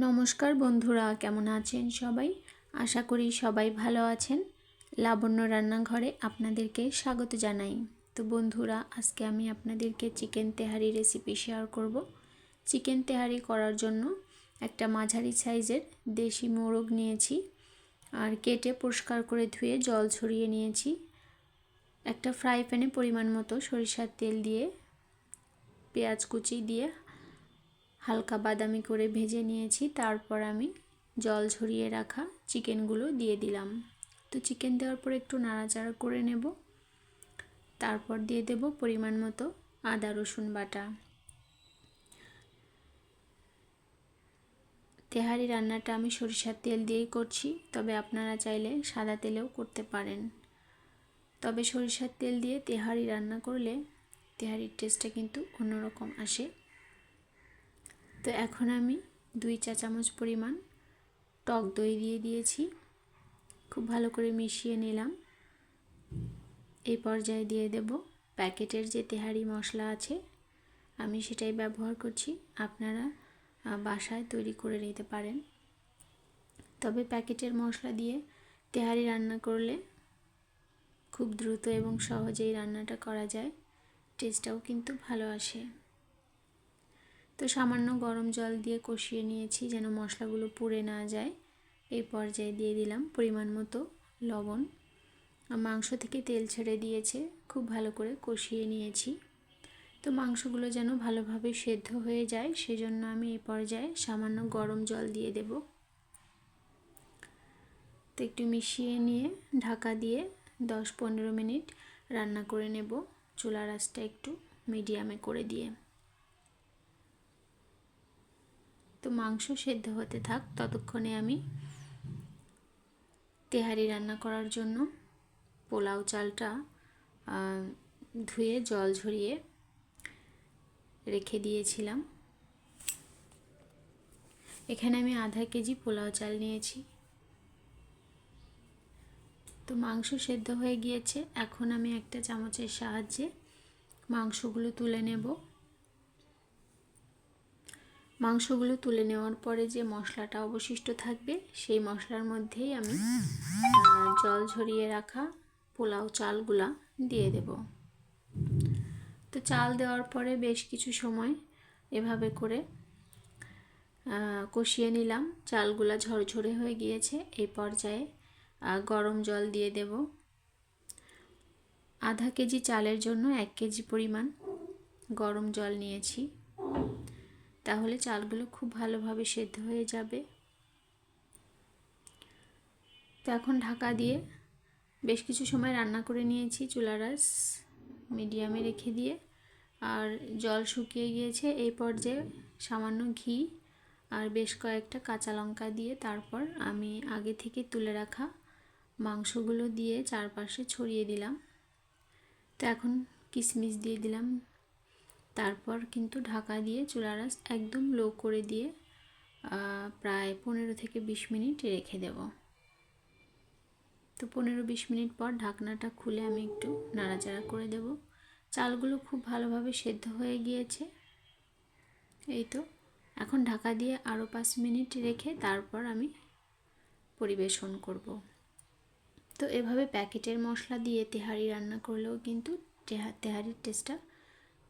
নমস্কার বন্ধুরা, কেমন আছেন সবাই? আশা করি সবাই ভালো আছেন। লাবণ্য রান্নাঘরে আপনাদেরকে স্বাগত জানাই। তো বন্ধুরা, আজকে আমি আপনাদেরকে চিকেন তেহারি রেসিপি শেয়ার করব। চিকেন তেহারি করার জন্য একটা মাঝারি সাইজের দেশি মোরগ নিয়েছি আর কেটে পরিষ্কার করে ধুয়ে জল ছড়িয়ে নিয়েছি। একটা ফ্রাই প্যানে পরিমাণ মতো সরিষার তেল দিয়ে পেঁয়াজ কুচি দিয়ে হালকা বাদামি করে ভেজে নিয়েছি। তারপর আমি জল ঝরিয়ে রাখা চিকেনগুলো দিয়ে দিলাম। তো চিকেন দেওয়ার পর একটু নাড়াচাড়া করে নেব। তারপর দিয়ে দেব পরিমাণ মতো আদা রসুন বাটা। তেহারি রান্নাটা আমি সরিষার তেল দিয়েই করছি, তবে আপনারা চাইলে সাদা তেলেও করতে পারেন। তবে সরিষার তেল দিয়ে তেহারি রান্না করলে তেহারির টেস্টটা কিন্তু অন্যরকম আসে। তো এখন আমি 2 চা চামচ পরিমাণ টক দই দিয়ে দিয়েছি। খুব ভালো করে মিশিয়ে নিলাম। এই পর্যায়ে দিয়ে দেব প্যাকেটের যে তেহারি মশলা আছে, আমি সেটাই ব্যবহার করছি। আপনারা বাসায় তৈরি করে নিতে পারেন। তবে প্যাকেটের মশলা দিয়ে তেহারি রান্না করলে খুব দ্রুত এবং সহজেই রান্নাটা করা যায়, টেস্টটাও কিন্তু ভালো আসে। তো সামান্য গরম জল দিয়ে কষিয়ে নিয়েছি যেন মশলাগুলো পুড়ে না যায়। এই পর্যায়ে দিয়ে দিলাম পরিমাণ মতো লবণ। মাংস থেকে তেল ছেড়ে দিয়েছে, খুব ভালো করে কষিয়ে নিয়েছি। তো মাংসগুলো যেন ভালোভাবে সেদ্ধ হয়ে যায়, সেজন্য আমি এই পর্যায়ে সামান্য গরম জল দিয়ে দেব। তো একটু মিশিয়ে নিয়ে ঢাকা দিয়ে 10-15 মিনিট রান্না করে নেব, চুলার আঁচটা একটু মিডিয়ামে করে দিয়ে। তো মাংস সেদ্ধ হতে থাক, ততক্ষণে আমি তেহারি রান্না করার জন্য পোলাও চালটা ধুয়ে জল ঝরিয়ে রেখে দিয়েছিলাম। এখানে আমি আধা কেজি পোলাও চাল নিয়েছি। তো মাংস সেদ্ধ হয়ে গিয়েছে, এখন আমি একটা চামচের সাহায্যে মাংসগুলো তুলে নেব। মাংসগুলো তুলে নেওয়ার পরে যে মশলাটা অবশিষ্ট থাকবে, সেই মশলার মধ্যেই আমি জল ঝরিয়ে রাখা পোলাও চালগুলা দিয়ে দেব। তো চাল দেওয়ার পরে বেশ কিছু সময় এভাবে করে কষিয়ে নিলাম। চালগুলা ঝরঝরে হয়ে গিয়েছে। এই পর্যায়ে গরম জল দিয়ে দেব। আধা কেজি চালের জন্য 1 কেজি পরিমাণ গরম জল নিয়েছি, তাহলে চালগুলো খুব ভালোভাবে সেদ্ধ হয়ে যাবে। তো এখন ঢাকা দিয়ে বেশ কিছু সময় রান্না করে নিয়েছি, চুলার আঁচ মিডিয়ামে রেখে দিয়ে। আর জল শুকিয়ে গিয়েছে, এই পর্যায়ে সামান্য ঘি আর বেশ কয়েকটা কাঁচা লঙ্কা দিয়ে তারপর আমি আগে থেকে তুলে রাখা মাংসগুলো দিয়ে চারপাশে ছড়িয়ে দিলাম। তো এখন কিশমিশ দিয়ে দিলাম। তারপর কিন্তু ঢাকা দিয়ে চুলার আঁচ একদম লো করে দিয়ে প্রায় 15-20 মিনিট রেখে দেব। তো 15-20 মিনিট পর ঢাকনাটা খুলে আমি একটু নাড়াচাড়া করে দেব। চালগুলো খুব ভালোভাবে সেদ্ধ হয়ে গিয়েছে। এই তো এখন ঢাকা দিয়ে আরও 5 মিনিট রেখে তারপর আমি পরিবেশন করব। তো এভাবে প্যাকেটের মশলা দিয়ে তেহারি রান্না করলেও কিন্তু তেহারির টেস্টটা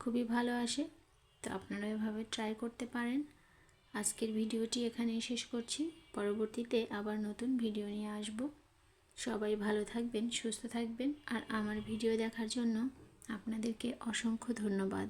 খুবই ভালো আসে। তো আপনারা এভাবে ট্রাই করতে পারেন। আজকের ভিডিওটি এখানেই শেষ করছি। পরবর্তীতে আবার নতুন ভিডিও নিয়ে আসব। সবাই ভালো থাকবেন, সুস্থ থাকবেন। আর আমার ভিডিও দেখার জন্য আপনাদেরকে অসংখ্য ধন্যবাদ।